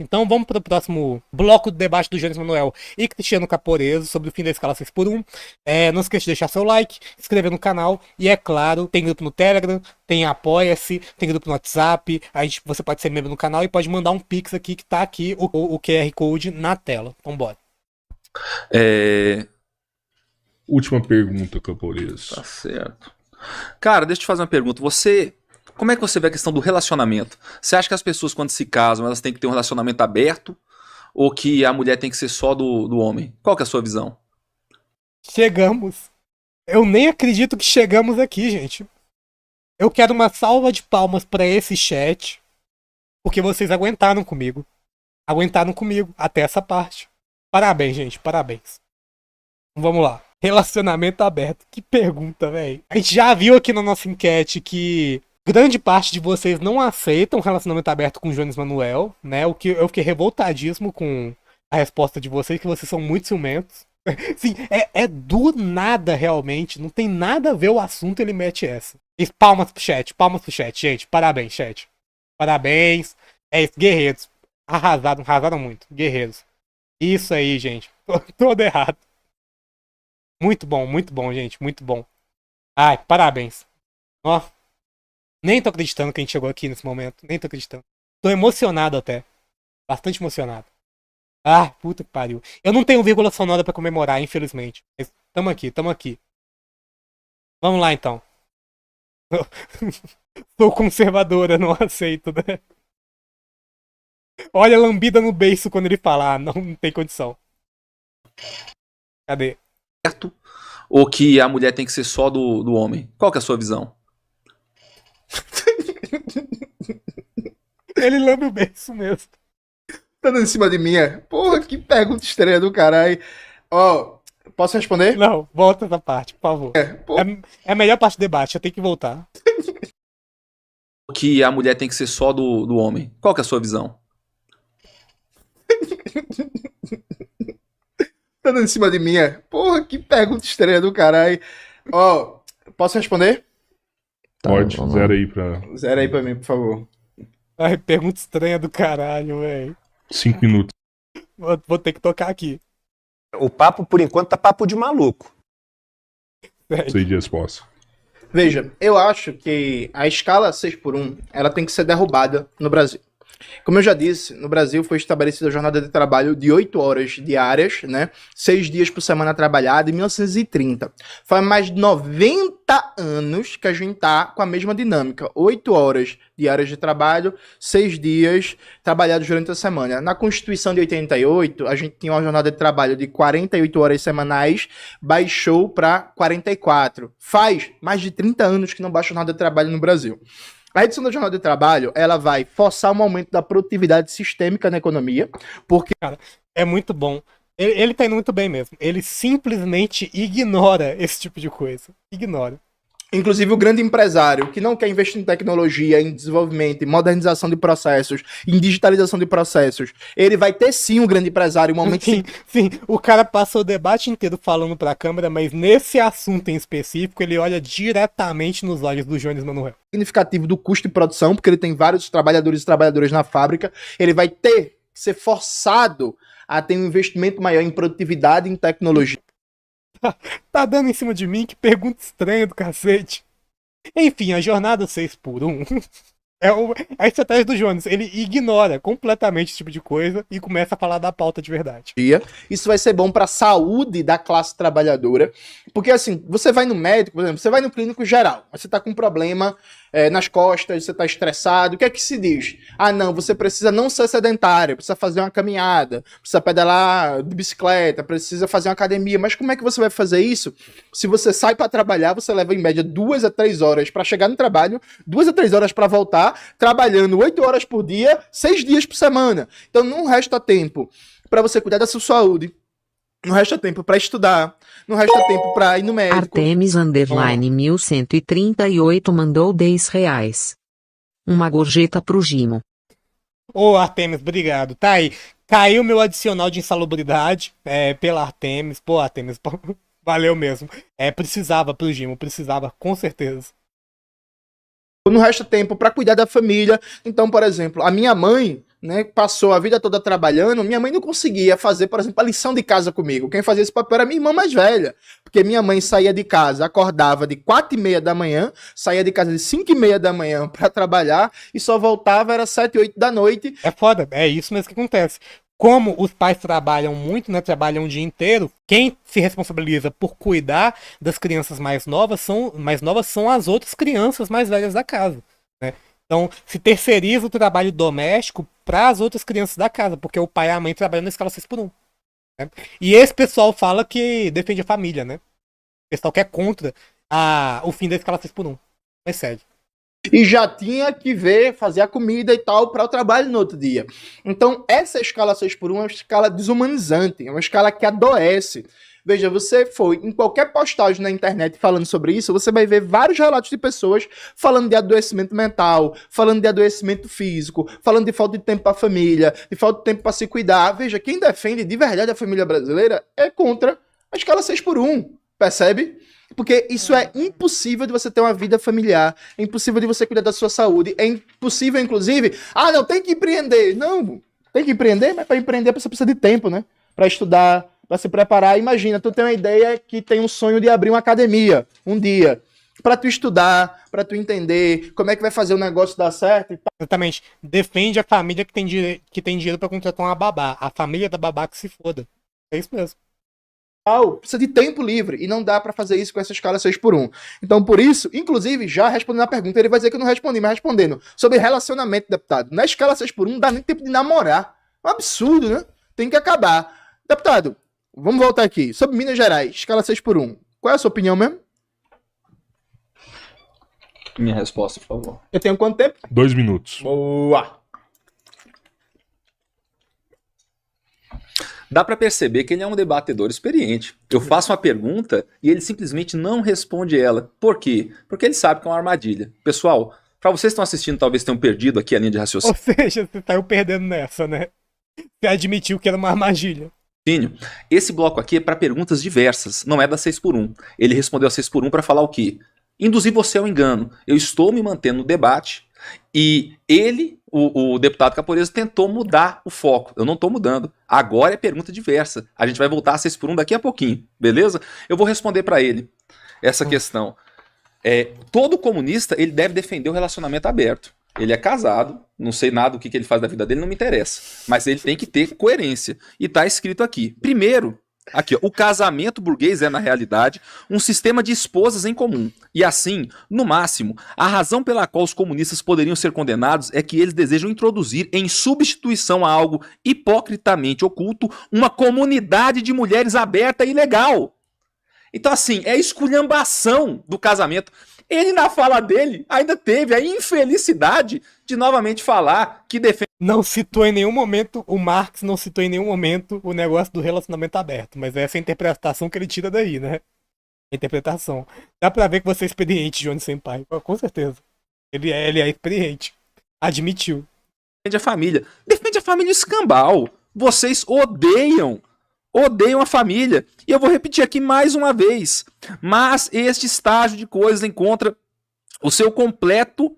Então vamos para o próximo bloco do debate do Jones Manuel e Cristiano Caporeso sobre o fim da escala 6x1. Não esqueça de deixar seu like, se inscrever no canal e, é claro, tem grupo no Telegram, tem Apoia-se, tem grupo no WhatsApp. Você pode ser membro no canal e pode mandar um pix aqui que tá aqui o QR Code na tela. Então bora. Última pergunta, Caporeso. Tá certo. Cara, deixa eu te fazer uma pergunta. Como é que você vê a questão do relacionamento? Você acha que as pessoas, quando se casam, elas têm que ter um relacionamento aberto? Ou que a mulher tem que ser só do homem? Qual que é a sua visão? Chegamos. Eu nem acredito que chegamos aqui, gente. Eu quero uma salva de palmas pra esse chat, porque vocês aguentaram comigo. Aguentaram comigo até essa parte. Parabéns, gente, parabéns. Vamos lá. Relacionamento aberto. Que pergunta, velho. A gente já viu aqui na nossa enquete que grande parte de vocês não aceitam relacionamento aberto com o Jones Manuel, né? O que eu fiquei revoltadíssimo com a resposta de vocês, que vocês são muito ciumentos. Sim, é do nada, realmente. Não tem nada a ver o assunto, ele mete essa. E palmas pro chat, gente. Parabéns, chat. Parabéns. É isso, guerreiros. Arrasaram muito. Guerreiros. Isso aí, gente. Todo errado. Muito bom, gente. Muito bom. Ai, parabéns. Ó. Nem tô acreditando que a gente chegou aqui nesse momento. Nem tô acreditando. Tô emocionado até. Bastante emocionado. Ah, puta que pariu. Eu não tenho vírgula sonora pra comemorar, infelizmente. Mas tamo aqui. Vamos lá, então. Sou conservadora, não aceito, né? Olha a lambida no beiço quando ele fala. Ah, não tem condição. Cadê? Certo? Ou que a mulher tem que ser só do homem? Qual que é a sua visão? Ele lambe o beiço mesmo. Tá dando em cima de mim, é? Porra, que pergunta estranha do caralho. Ó, posso responder? Não, volta essa parte, por favor. É a melhor parte do debate, eu tenho que voltar. Ou que a mulher tem que ser só do homem? Qual que é a sua visão? Tá dando em cima de mim, é? Porra, que pergunta estranha do caralho. Ó, posso responder? Pode, zero aí Pra mim, por favor. Ai, pergunta estranha do caralho, velho. 5 minutos. Vou ter que tocar aqui. O papo, por enquanto, tá papo de maluco. Sei de resposta. Veja, eu acho que a escala 6x1, ela tem que ser derrubada no Brasil. Como eu já disse, no Brasil foi estabelecida a jornada de trabalho de 8 horas diárias, né? 6 dias por semana trabalhada em 1930. Faz mais de 90 anos que a gente tá com a mesma dinâmica. 8 horas diárias de trabalho, 6 dias trabalhados durante a semana. Na Constituição de 88, a gente tinha uma jornada de trabalho de 48 horas semanais, baixou para 44. Faz mais de 30 anos que não baixa a jornada de trabalho no Brasil. A redução da jornada de trabalho, ela vai forçar um aumento da produtividade sistêmica na economia, porque... Cara, é muito bom. Ele tá indo muito bem mesmo. Ele simplesmente ignora esse tipo de coisa. Ignora. Inclusive o grande empresário que não quer investir em tecnologia, em desenvolvimento, em modernização de processos, em digitalização de processos, ele vai ter sim um grande empresário, um momento... Sim, o cara passa o debate inteiro falando pra câmera, mas nesse assunto em específico, ele olha diretamente nos olhos do Jones Manuel. Significativo do custo de produção, porque ele tem vários trabalhadores e trabalhadoras na fábrica, ele vai ter que ser forçado a ter um investimento maior em produtividade e em tecnologia. Tá dando em cima de mim? Que pergunta estranha do cacete. Enfim, a jornada 6x1 é a estratégia do Jones. Ele ignora completamente esse tipo de coisa e começa a falar da pauta de verdade. Isso vai ser bom para a saúde da classe trabalhadora. Porque assim, você vai no médico, por exemplo, você vai no clínico geral, você tá com um problema nas costas, você tá estressado, o que é que se diz? Ah, não, você precisa não ser sedentário, precisa fazer uma caminhada, precisa pedalar de bicicleta, precisa fazer uma academia. Mas como é que você vai fazer isso? Se você sai para trabalhar, você leva em média 2 a 3 horas para chegar no trabalho, 2 a 3 horas para voltar, trabalhando 8 horas por dia, 6 dias por semana. Então não resta tempo para você cuidar da sua saúde, não resta tempo pra estudar, não resta tempo pra ir no médico. Artemis _ 1138 mandou R$10. Uma gorjeta pro Gimo. Ô, Artemis, obrigado. Tá aí. Caiu meu adicional de insalubridade pela Artemis. Pô, Artemis, valeu mesmo. Precisava pro Gimo, precisava, com certeza. Não resta tempo pra cuidar da família. Então, por exemplo, a minha mãe né, passou a vida toda trabalhando, minha mãe não conseguia fazer, por exemplo, a lição de casa comigo. Quem fazia esse papel era minha irmã mais velha, porque minha mãe saía de casa, acordava de 4h30 da manhã, saía de casa de 5h30 da manhã para trabalhar e só voltava era 7, 8 da noite. É foda, é isso mesmo que acontece. Como os pais trabalham muito, né, trabalham o dia inteiro, quem se responsabiliza por cuidar das crianças mais novas são as outras crianças mais velhas da casa, né? Então, se terceiriza o trabalho doméstico para as outras crianças da casa, porque o pai e a mãe trabalham na escala 6x1. Né? E esse pessoal fala que defende a família, né? O pessoal que é contra o fim da escala 6x1. Mas segue. E já tinha que fazer a comida e tal para o trabalho no outro dia. Então, essa escala 6x1 é uma escala desumanizante, é uma escala que adoece. Veja, você foi em qualquer postagem na internet falando sobre isso, você vai ver vários relatos de pessoas falando de adoecimento mental, falando de adoecimento físico, falando de falta de tempo para a família, de falta de tempo para se cuidar. Veja, quem defende de verdade a família brasileira é contra a escala 6x1, percebe? Porque isso é impossível de você ter uma vida familiar, é impossível de você cuidar da sua saúde, é impossível, inclusive, não, tem que empreender. Não, tem que empreender, mas para empreender você precisa de tempo, né? Para estudar, para se preparar. Imagina, tu tem uma ideia que tem um sonho de abrir uma academia um dia, para tu estudar, para tu entender como é que vai fazer o negócio dar certo e tal. Exatamente. Defende a família que tem dinheiro para contratar uma babá. A família da babá que se foda. É isso mesmo. Precisa de tempo livre e não dá pra fazer isso com essa escala 6x1. Então, por isso, inclusive, já respondendo a pergunta, ele vai dizer que eu não respondi, mas respondendo sobre relacionamento, deputado. Na escala 6x1 não dá nem tempo de namorar. É um absurdo, né? Tem que acabar. Deputado, vamos voltar aqui. Sobre Minas Gerais, escala 6x1. Qual é a sua opinião mesmo? Minha resposta, por favor. Eu tenho quanto tempo? 2 minutos. Boa! Dá pra perceber que ele é um debatedor experiente. Eu faço uma pergunta e ele simplesmente não responde ela. Por quê? Porque ele sabe que é uma armadilha. Pessoal, pra vocês que estão assistindo, talvez tenham perdido aqui a linha de raciocínio. Ou seja, você saiu perdendo nessa, né? Você admitiu que era uma armadilha. Esse bloco aqui é para perguntas diversas, não é da 6x1. Ele respondeu a 6x1 para falar o quê? Induzir você ao engano. Eu estou me mantendo no debate e ele, o deputado Capolese, tentou mudar o foco. Eu não estou mudando. Agora é pergunta diversa. A gente vai voltar a 6x1 daqui a pouquinho, beleza? Eu vou responder para ele essa questão. Todo comunista ele deve defender o relacionamento aberto. Ele é casado, não sei nada do que ele faz da vida dele, não me interessa. Mas ele tem que ter coerência. E tá escrito aqui. Primeiro, aqui, ó, o casamento burguês é, na realidade, um sistema de esposas em comum. E assim, no máximo, a razão pela qual os comunistas poderiam ser condenados é que eles desejam introduzir, em substituição a algo hipocritamente oculto, uma comunidade de mulheres aberta e legal. Então, assim, é a esculhambação do casamento. Ele, na fala dele, ainda teve a infelicidade de novamente falar que defende... Não citou em nenhum momento, o Marx não citou em nenhum momento o negócio do relacionamento aberto, mas essa é a interpretação que ele tira daí, né? A interpretação. Dá pra ver que você é experiente, Johnny Senpai, com certeza. Ele é experiente. Admitiu. Defende a família escambau. Vocês odeiam a família. E eu vou repetir aqui mais uma vez. Mas este estágio de coisas encontra o seu complemento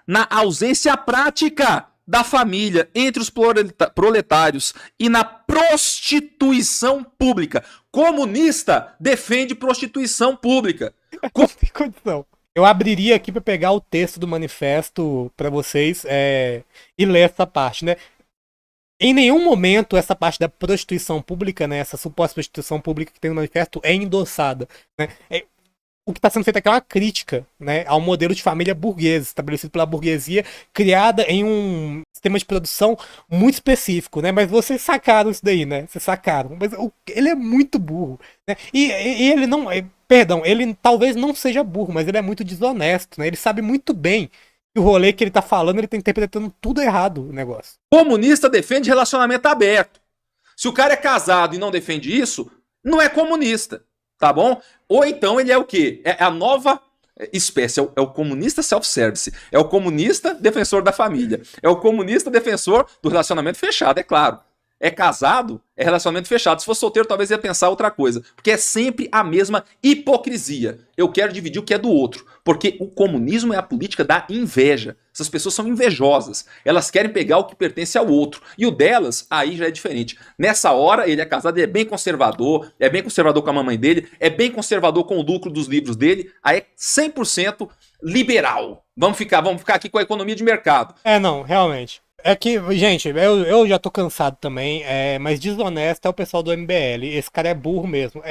na ausência prática da família entre os proletários e na prostituição pública. Comunista defende prostituição pública. Não tem condição. Eu abriria aqui para pegar o texto do manifesto para vocês e ler essa parte, né? Em nenhum momento essa parte da prostituição pública, né, essa suposta prostituição pública que tem no manifesto é endossada, né? O que está sendo feito aqui é uma crítica, né, ao modelo de família burguesa, estabelecido pela burguesia, criada em um sistema de produção muito específico, né? Mas vocês sacaram isso daí, né? Vocês sacaram. Mas ele é muito burro, né? E ele não... Perdão, ele talvez não seja burro, mas ele é muito desonesto, né? Ele sabe muito bem que o rolê que ele tá falando, ele tá interpretando tudo errado o negócio. Comunista defende relacionamento aberto. Se o cara é casado e não defende isso, não é comunista, tá bom? Ou então ele é o quê? É a nova espécie, é o comunista self-service, é o comunista defensor da família, é o comunista defensor do relacionamento fechado, é claro. é casado, é relacionamento fechado. Se fosse solteiro, talvez ia pensar outra coisa. Porque é sempre a mesma hipocrisia. Eu quero dividir o que é do outro. Porque o comunismo é a política da inveja. Essas pessoas são invejosas. Elas querem pegar o que pertence ao outro. E o delas, aí já é diferente. Nessa hora, ele é casado, ele é bem conservador com a mamãe dele, é bem conservador com o lucro dos livros dele, aí é 100% liberal. Vamos ficar aqui com a economia de mercado. Não, realmente. É que, gente, eu já tô cansado também, mas desonesto é o pessoal do MBL. Esse cara é burro mesmo.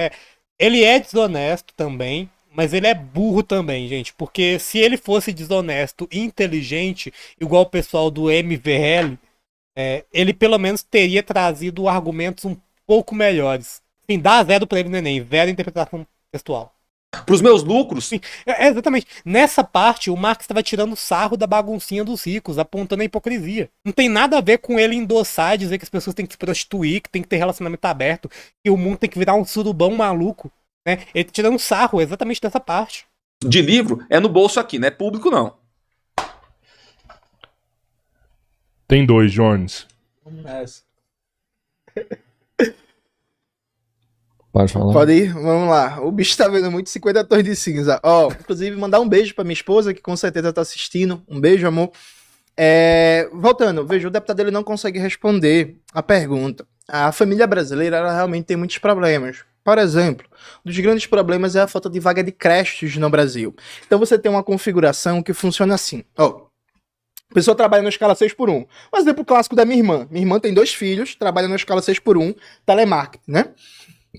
Ele é desonesto também, mas ele é burro também, gente. Porque se ele fosse desonesto e inteligente, igual o pessoal do MVL, ele pelo menos teria trazido argumentos um pouco melhores. Sim, dá 0 pra ele no Enem, 0 interpretação textual. Para os meus lucros. Sim, exatamente. Nessa parte, o Marx estava tirando sarro da baguncinha dos ricos, apontando a hipocrisia. Não tem nada a ver com ele endossar e dizer que as pessoas têm que se prostituir, que tem que ter relacionamento aberto, que o mundo tem que virar um surubão maluco. Né? Ele tá tirando sarro exatamente dessa parte. De livro é no bolso aqui, não é público não. Tem 2, Jones. Pode falar. Pode ir? Vamos lá. O bicho tá vendo muito 50 tons de cinza. Inclusive, mandar um beijo pra minha esposa, que com certeza tá assistindo. Um beijo, amor. Voltando, veja, o deputado ele não consegue responder a pergunta. A família brasileira, ela realmente tem muitos problemas. Por exemplo, um dos grandes problemas é a falta de vaga de creches no Brasil. Então você tem uma configuração que funciona assim. A pessoa trabalha na escala 6x1. Um exemplo clássico da minha irmã. Minha irmã tem 2 filhos, trabalha na escala 6x1, telemarketing, né?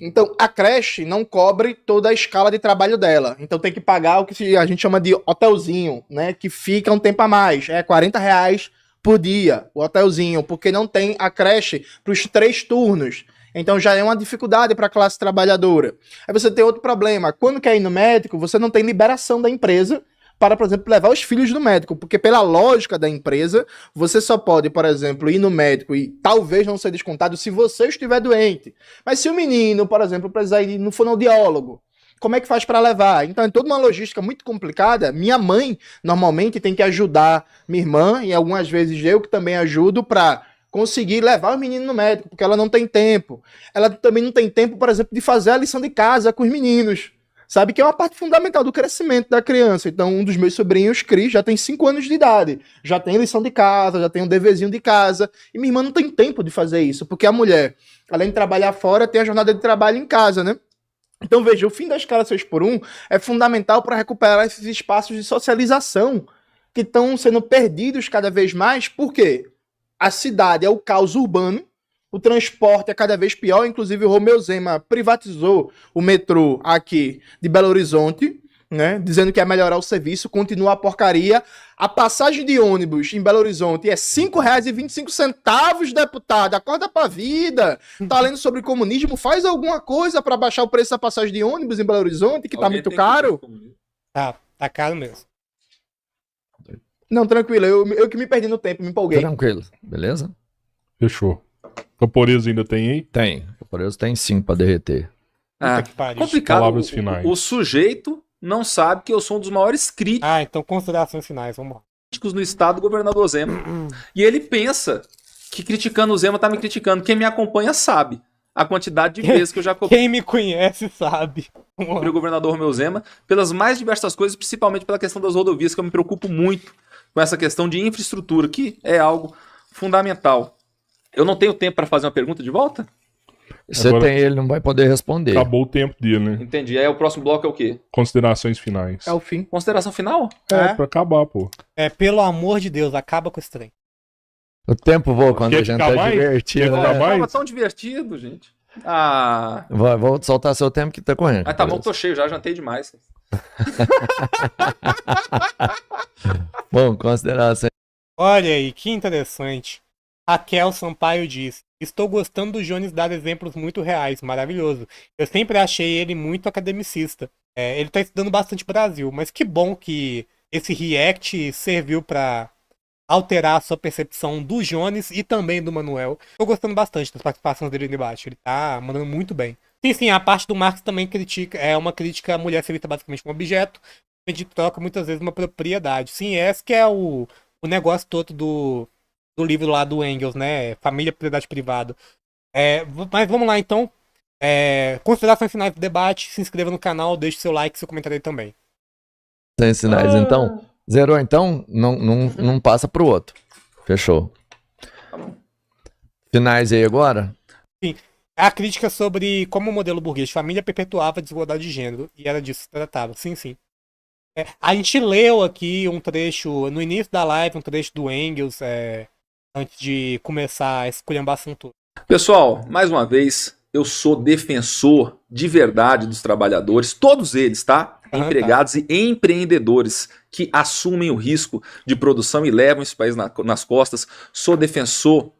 Então, a creche não cobre toda a escala de trabalho dela. Então, tem que pagar o que a gente chama de hotelzinho, né? Que fica um tempo a mais. É R$40 por dia, o hotelzinho, porque não tem a creche para os 3 turnos. Então, já é uma dificuldade para a classe trabalhadora. Aí você tem outro problema. Quando quer ir no médico, você não tem liberação da empresa para, por exemplo, levar os filhos no médico, porque pela lógica da empresa, você só pode, por exemplo, ir no médico e talvez não ser descontado se você estiver doente. Mas se o menino, por exemplo, precisar ir no fonoaudiólogo, como é que faz para levar? Então é toda uma logística muito complicada. Minha mãe, normalmente, tem que ajudar minha irmã, e algumas vezes eu que também ajudo para conseguir levar o menino no médico, porque ela não tem tempo. Ela também não tem tempo, por exemplo, de fazer a lição de casa com os meninos. Sabe que é uma parte fundamental do crescimento da criança. Então, um dos meus sobrinhos, Cris, já tem 5 anos de idade. Já tem lição de casa, já tem um deverzinho de casa. E minha irmã não tem tempo de fazer isso, porque a mulher, além de trabalhar fora, tem a jornada de trabalho em casa, né? Então, veja, o fim da escala 6x1 é fundamental para recuperar esses espaços de socialização que estão sendo perdidos cada vez mais. Por quê? A cidade é o caos urbano, o transporte é cada vez pior, inclusive o Romeu Zema privatizou o metrô aqui de Belo Horizonte, né, dizendo que ia melhorar o serviço, continua a porcaria. A passagem de ônibus em Belo Horizonte é R$ 5,25, deputado, acorda pra vida. Tá lendo sobre comunismo, faz alguma coisa para baixar o preço da passagem de ônibus em Belo Horizonte, que tá muito caro. Tá caro mesmo. Não, tranquilo, eu que me perdi no tempo, me empolguei. Tranquilo, beleza? Fechou. Camponês ainda tem aí? Tem. Camponês tem 5 pra derreter. Complicado. Palavras finais. O sujeito não sabe que eu sou um dos maiores críticos então considerações finais, vamos lá. no estado do governador Zema. E ele pensa que criticando o Zema tá me criticando. Quem me acompanha sabe a quantidade de vezes que eu já Quem me conhece sabe. sobre o governador Romeu Zema, pelas mais diversas coisas, principalmente pela questão das rodovias, que eu me preocupo muito com essa questão de infraestrutura, que é algo fundamental. Eu não tenho tempo para fazer uma pergunta de volta? Você Agora, tem, ele não vai poder responder. Acabou o tempo dele, né? Entendi. Aí o próximo bloco é o quê? Considerações finais. É o fim. Consideração final? Pra acabar, pô. Pelo amor de Deus, acaba com esse trem. O tempo voa quando Quer a gente ficar tá mais? divertido, Quer né? ficar mais? Tava tão divertido, gente. Vou soltar seu tempo que tá correndo. Mas tá bom, tô cheio já, jantei demais. Bom, consideração. Olha aí, que interessante. Raquel Sampaio diz: estou gostando do Jones dar exemplos muito reais, maravilhoso. Eu sempre achei ele muito academicista. Ele tá estudando bastante Brasil, mas que bom que esse react serviu pra alterar a sua percepção do Jones e também do Manuel. Tô gostando bastante das participações dele no debate, ele tá mandando muito bem. Sim, a parte do Marx também critica, é uma crítica à mulher ser vista basicamente como objeto, a gente troca muitas vezes uma propriedade. Sim, esse que é o negócio todo do livro lá do Engels, né? Família, propriedade privada. Mas vamos lá, então. Considerações finais do debate. Se inscreva no canal, deixe seu like e seu comentário aí também. Sem sinais, então. Zerou, então? Não passa pro outro. Fechou. Finais aí agora? A crítica sobre como o modelo burguês de família perpetuava a desigualdade de gênero. E era disso que se tratava. Sim, sim. A gente leu aqui um trecho, no início da live, um trecho do Engels, antes de começar a esculhambação toda. Pessoal, mais uma vez, eu sou defensor de verdade dos trabalhadores, todos eles, tá? Empregados e empreendedores que assumem o risco de produção e levam esse país nas costas. Sou defensor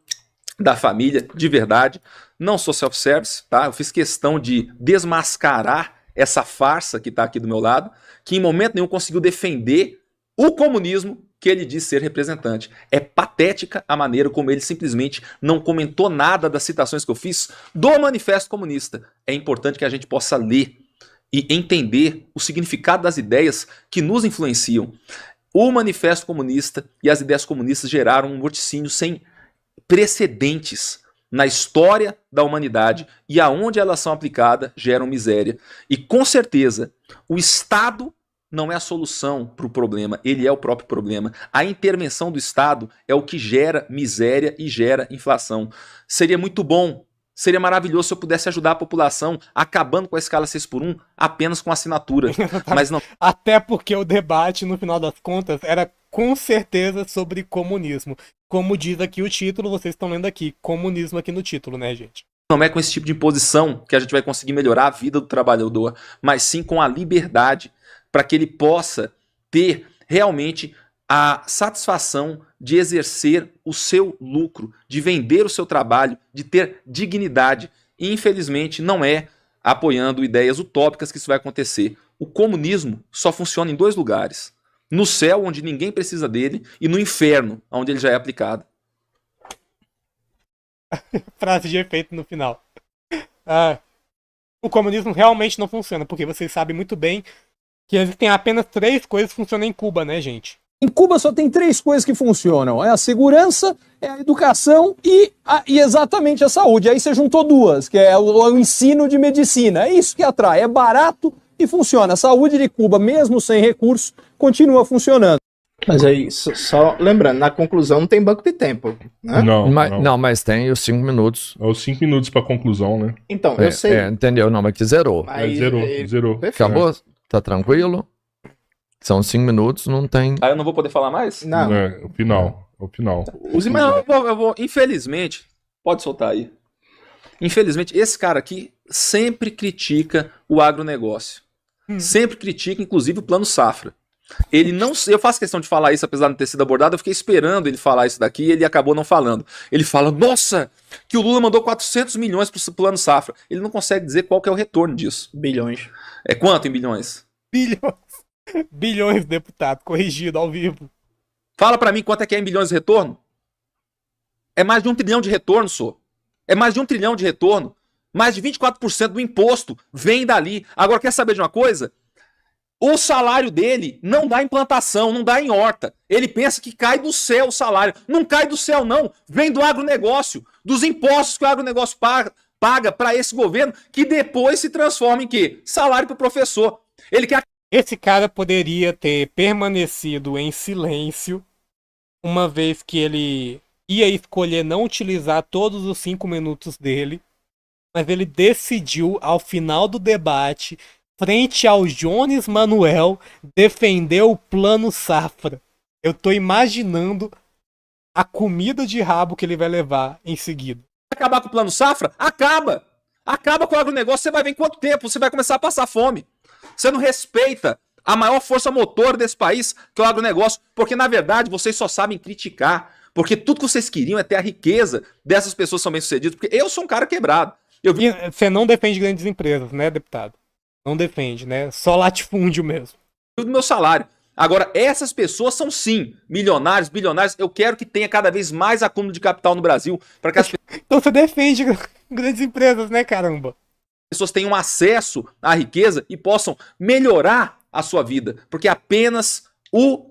da família, de verdade. Não sou self-service, tá? Eu fiz questão de desmascarar essa farsa que está aqui do meu lado, que em momento nenhum conseguiu defender o comunismo que ele diz ser representante. É patética a maneira como ele simplesmente não comentou nada das citações que eu fiz do Manifesto Comunista. É importante que a gente possa ler e entender o significado das ideias que nos influenciam. O Manifesto Comunista e as ideias comunistas geraram um morticínio sem precedentes na história da humanidade, e aonde elas são aplicadas geram miséria. E com certeza o Estado não é a solução para o problema, ele é o próprio problema. A intervenção do Estado é o que gera miséria e gera inflação. Seria muito bom, seria maravilhoso se eu pudesse ajudar a população acabando com a escala 6x1 apenas com assinatura. Mas não. Até porque o debate, no final das contas, era com certeza sobre comunismo. Como diz aqui o título, vocês estão lendo aqui, comunismo aqui no título, né, gente? Não é com esse tipo de imposição que a gente vai conseguir melhorar a vida do trabalhador, mas sim com a liberdade, para que ele possa ter realmente a satisfação de exercer o seu lucro, de vender o seu trabalho, de ter dignidade. E, infelizmente, não é apoiando ideias utópicas que isso vai acontecer. O comunismo só funciona em 2 lugares. No céu, onde ninguém precisa dele, e no inferno, onde ele já é aplicado. Frase de efeito no final. O comunismo realmente não funciona, porque vocês sabem muito bem que existem apenas 3 coisas que funcionam em Cuba, né, gente? Em Cuba só tem 3 coisas que funcionam. É a segurança, é a educação e exatamente a saúde. Aí você juntou 2, que é o ensino de medicina. É isso que atrai. É barato e funciona. A saúde de Cuba, mesmo sem recurso, continua funcionando. Mas aí, só lembrando, na conclusão não tem banco de tempo, né? Não. Mas tem os 5 minutos. É os 5 minutos pra conclusão, né? Então, eu sei. Entendeu? Não, mas que zerou. Mas, Zerou. Perfeito. Acabou? Tá tranquilo? São 5 minutos, não tem... Aí eu não vou poder falar mais? Não. É o final. Use mais. Não, eu vou. Infelizmente, pode soltar aí. Infelizmente, esse cara aqui sempre critica o agronegócio. Sempre critica, inclusive, o Plano Safra. Ele não. Eu faço questão de falar isso, apesar de não ter sido abordado. Eu fiquei esperando ele falar isso daqui e ele acabou não falando. Ele fala, nossa, que o Lula mandou 400 milhões para o Plano Safra. Ele não consegue dizer qual que é o retorno disso. Bilhões. É quanto em bilhões? Bilhões, deputado, corrigido ao vivo. Fala pra mim quanto é que é em bilhões de retorno? É mais de 1 trilhão de retorno, só. É mais de 1 trilhão de retorno. Mais de 24% do imposto vem dali. Agora, quer saber de uma coisa? O salário dele não dá em plantação, não dá em horta. Ele pensa que cai do céu o salário. Não cai do céu, não. Vem do agronegócio, dos impostos que o agronegócio paga para esse governo, que depois se transforma em quê? Salário para o professor. Ele quer... Esse cara poderia ter permanecido em silêncio, uma vez que ele ia escolher não utilizar todos os 5 minutos dele, mas ele decidiu, ao final do debate, frente ao Jones Manuel, defender o Plano Safra. Eu tô imaginando a comida de rabo que ele vai levar em seguida. Acabar com o Plano Safra? Acaba! Acaba com o agronegócio, você vai ver em quanto tempo você vai começar a passar fome. Você não respeita a maior força motor desse país, que é o agronegócio, porque na verdade vocês só sabem criticar, porque tudo que vocês queriam é ter a riqueza dessas pessoas que são bem-sucedidas, porque eu sou um cara quebrado. Você não defende grandes empresas, né, deputado? Não defende, né? Só latifúndio mesmo. Do meu salário. Agora, essas pessoas são sim milionários, bilionários. Eu quero que tenha cada vez mais acúmulo de capital no Brasil, para que as Então você defende grandes empresas, né, caramba? pessoas tenham acesso à riqueza e possam melhorar a sua vida, porque apenas o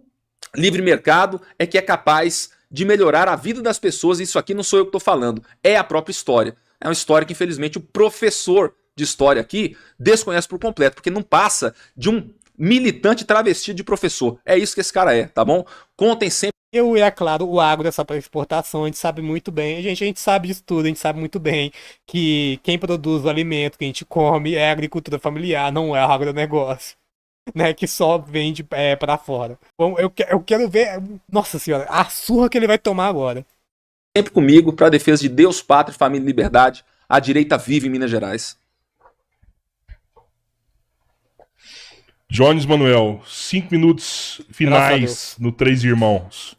livre mercado é que é capaz de melhorar a vida das pessoas, e isso aqui não sou eu que estou falando, é a própria história. é uma história que, infelizmente, o professor de história aqui desconhece por completo, porque não passa de um militante travestido de professor. É isso que esse cara é, tá bom? Contem sempre. Eu, é claro, o agro é só para exportação, a gente sabe muito bem, a gente sabe disso tudo, a gente sabe muito bem que quem produz o alimento que a gente come é a agricultura familiar, não é o agronegócio, né, que só vende para fora. Bom, eu quero ver, nossa senhora, a surra que ele vai tomar agora. Sempre comigo para a defesa de Deus, pátria, família e liberdade. A direita vive em Minas Gerais. Jones Manuel, 5 minutos finais no Três Irmãos.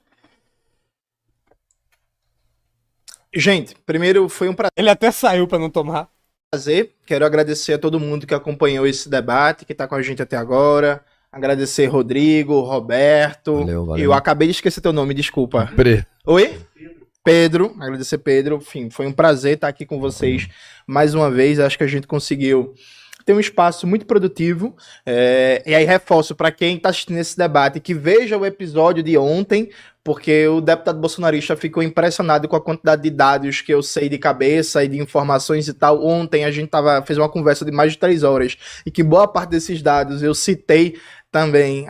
Gente, primeiro foi um Ele até saiu para não tomar. prazer. Quero agradecer a todo mundo que acompanhou esse debate, que está com a gente até agora. Agradecer Rodrigo, Roberto. Valeu. Eu acabei de esquecer teu nome, desculpa. Pre. Oi? Pedro, agradecer Pedro. Enfim, foi um prazer estar aqui com vocês mais uma vez. Acho que a gente conseguiu ter um espaço muito produtivo. E aí reforço para quem está assistindo esse debate que veja o episódio de ontem, porque o deputado bolsonarista ficou impressionado com a quantidade de dados que eu sei de cabeça e de informações e tal. Ontem a gente fez uma conversa de mais de 3 horas e que boa parte desses dados eu citei também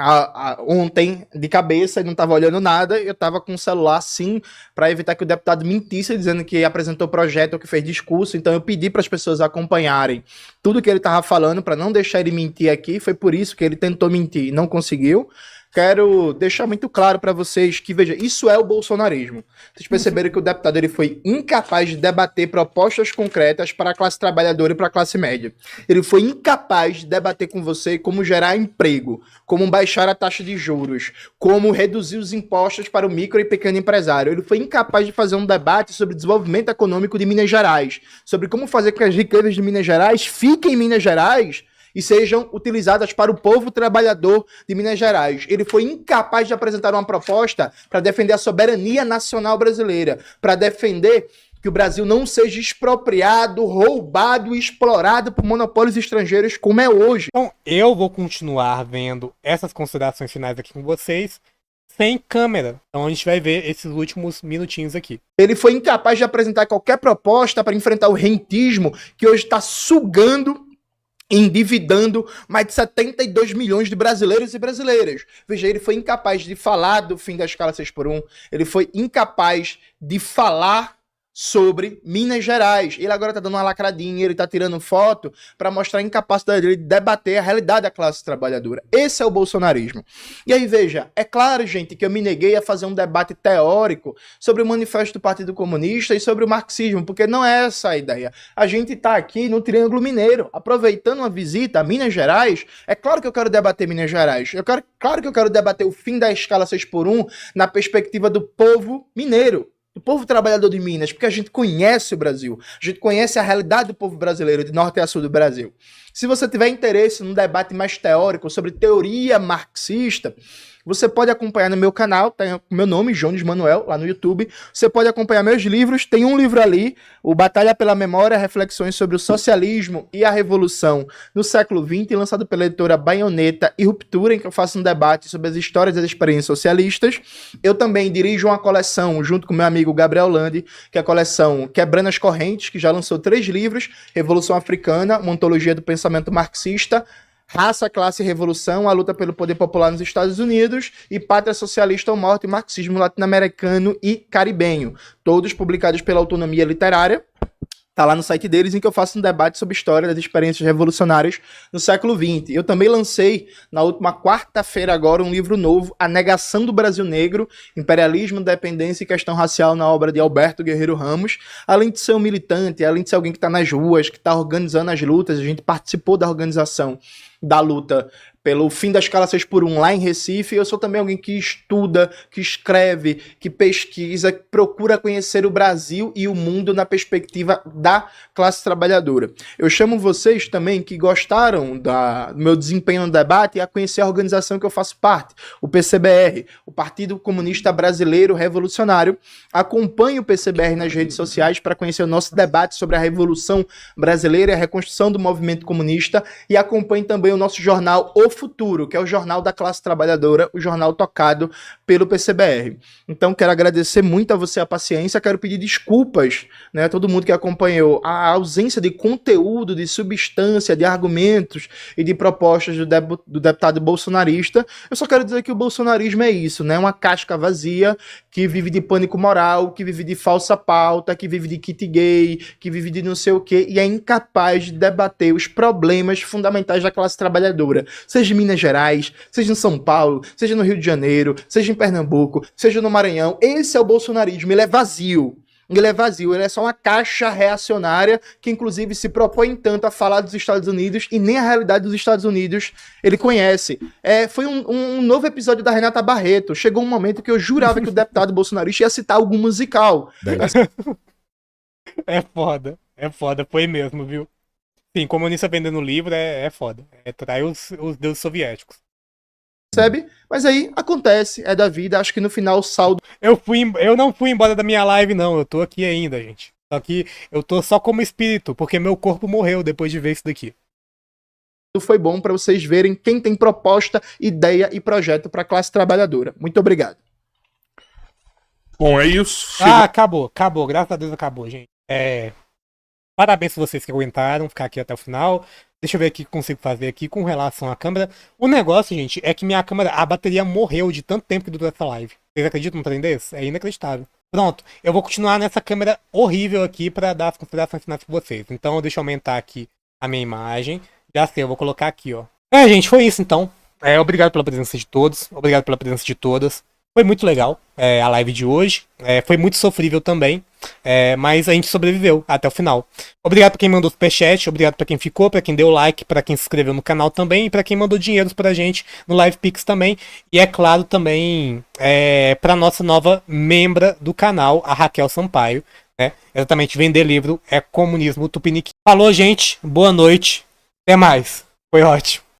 ontem de cabeça e não estava olhando nada. Eu estava com o celular sim para evitar que o deputado mentisse dizendo que apresentou projeto ou que fez discurso. Então eu pedi para as pessoas acompanharem tudo que ele estava falando para não deixar ele mentir aqui. Foi por isso que ele tentou mentir e não conseguiu. Quero deixar muito claro para vocês que, veja, isso é o bolsonarismo. Vocês perceberam que o deputado ele foi incapaz de debater propostas concretas para a classe trabalhadora e para a classe média. Ele foi incapaz de debater com você como gerar emprego, como baixar a taxa de juros, como reduzir os impostos para o micro e pequeno empresário. Ele foi incapaz de fazer um debate sobre desenvolvimento econômico de Minas Gerais, sobre como fazer com que as riquezas de Minas Gerais fiquem em Minas Gerais e sejam utilizadas para o povo trabalhador de Minas Gerais. Ele foi incapaz de apresentar uma proposta para defender a soberania nacional brasileira, para defender que o Brasil não seja expropriado, roubado e explorado por monopólios estrangeiros como é hoje. Então, eu vou continuar vendo essas considerações finais aqui com vocês, sem câmera. Então a gente vai ver esses últimos minutinhos aqui. Ele foi incapaz de apresentar qualquer proposta para enfrentar o rentismo que hoje está sugando, endividando mais de 72 milhões de brasileiros e brasileiras. Veja, ele foi incapaz de falar do fim da escala 6x1, ele foi incapaz de falar sobre Minas Gerais. Ele agora tá dando uma lacradinha, ele tá tirando foto para mostrar a incapacidade dele de debater a realidade da classe trabalhadora. Esse é o bolsonarismo. E aí, veja, é claro, gente, que eu me neguei a fazer um debate teórico sobre o manifesto do Partido Comunista e sobre o marxismo, porque não é essa a ideia. A gente tá aqui no Triângulo Mineiro, aproveitando uma visita a Minas Gerais. É claro que eu quero debater Minas Gerais. Claro que eu quero debater o fim da escala 6x1 na perspectiva do povo mineiro, do povo trabalhador de Minas, porque a gente conhece o Brasil, a gente conhece a realidade do povo brasileiro, de norte a sul do Brasil. Se você tiver interesse num debate mais teórico sobre teoria marxista, você pode acompanhar no meu canal, tem o meu nome, Jones Manuel, lá no YouTube. Você pode acompanhar meus livros, tem um livro ali, o Batalha pela Memória, Reflexões sobre o Socialismo e a Revolução no século XX, lançado pela editora Baioneta e Ruptura, em que eu faço um debate sobre as histórias das experiências socialistas. Eu também dirijo uma coleção, junto com meu amigo Gabriel Landi, que é a coleção Quebrando as Correntes, que já lançou 3 livros, Revolução Africana, uma ontologia do pensamento marxista, Raça, Classe e Revolução, a luta pelo poder popular nos Estados Unidos e Pátria Socialista ou Morte e Marxismo Latino-Americano e Caribenho, todos publicados pela Autonomia Literária. Tá lá no site deles, em que eu faço um debate sobre a história das experiências revolucionárias no século XX. Eu também lancei, na última quarta-feira agora, um livro novo, A Negação do Brasil Negro, Imperialismo, Dependência e Questão Racial, na obra de Alberto Guerreiro Ramos. Além de ser um militante, além de ser alguém que está nas ruas, que está organizando as lutas, a gente participou da organização da luta pelo fim da escala 6x1 lá em Recife. Eu sou também alguém que estuda, que escreve, que pesquisa, que procura conhecer o Brasil e o mundo na perspectiva da classe trabalhadora. Eu chamo vocês também que gostaram do meu desempenho no debate a conhecer a organização que eu faço parte, o PCBR, o Partido Comunista Brasileiro Revolucionário. Acompanhe o PCBR nas redes sociais para conhecer o nosso debate sobre a Revolução Brasileira e a reconstrução do movimento comunista, e acompanhe também o nosso jornal O Futuro, que é o jornal da classe trabalhadora, o jornal tocado pelo PCBR. Então, quero agradecer muito a você a paciência, quero pedir desculpas, né, a todo mundo que acompanhou a ausência de conteúdo, de substância, de argumentos e de propostas do deputado bolsonarista. Eu só quero dizer que o bolsonarismo é isso, né, uma casca vazia que vive de pânico moral, que vive de falsa pauta, que vive de kit gay, que vive de não sei o quê, e é incapaz de debater os problemas fundamentais da classe trabalhadora, seja em Minas Gerais, seja em São Paulo, seja no Rio de Janeiro, seja em Pernambuco, seja no Maranhão. Esse é o bolsonarismo, ele é vazio. Ele é vazio, ele é só uma caixa reacionária que inclusive se propõe tanto a falar dos Estados Unidos e nem a realidade dos Estados Unidos ele conhece. Foi um novo episódio da Renata Barreto. Chegou um momento que eu jurava que o deputado bolsonarista ia citar algum musical. É foda, foi mesmo, viu? Sim, comunista vendendo livro é foda. Trai os deuses soviéticos. Percebe? Mas aí acontece, é da vida. Acho que no final o saldo Eu não fui embora da minha live, não. Eu tô aqui ainda, gente. Só que eu tô só como espírito, porque meu corpo morreu depois de ver isso daqui. foi bom para vocês verem quem tem proposta, ideia e projeto para a classe trabalhadora. Muito obrigado. Bom, é isso. Acabou. Graças a Deus acabou, gente. Parabéns a vocês que aguentaram ficar aqui até o final. Deixa eu ver o que consigo fazer aqui com relação à câmera. O negócio, gente, é que minha câmera, a bateria morreu de tanto tempo que durou essa live. Vocês acreditam num trem desse? É inacreditável. Pronto, eu vou continuar nessa câmera horrível aqui pra dar as considerações finais pra vocês. Então, deixa eu aumentar aqui a minha imagem. Já sei, eu vou colocar aqui, ó. Gente, foi isso então. Obrigado pela presença de todos. Obrigado pela presença de todas. Foi muito legal a live de hoje. Foi muito sofrível também. Mas a gente sobreviveu até o final. Obrigado pra quem mandou superchat. Obrigado pra quem ficou, pra quem deu like, pra quem se inscreveu no canal também. E pra quem mandou dinheiros pra gente no LivePix também. E é claro também pra nossa nova membra do canal, a Raquel Sampaio. Exatamente, vender livro é comunismo tupiniquim. Falou, gente. Boa noite. Até mais. Foi ótimo.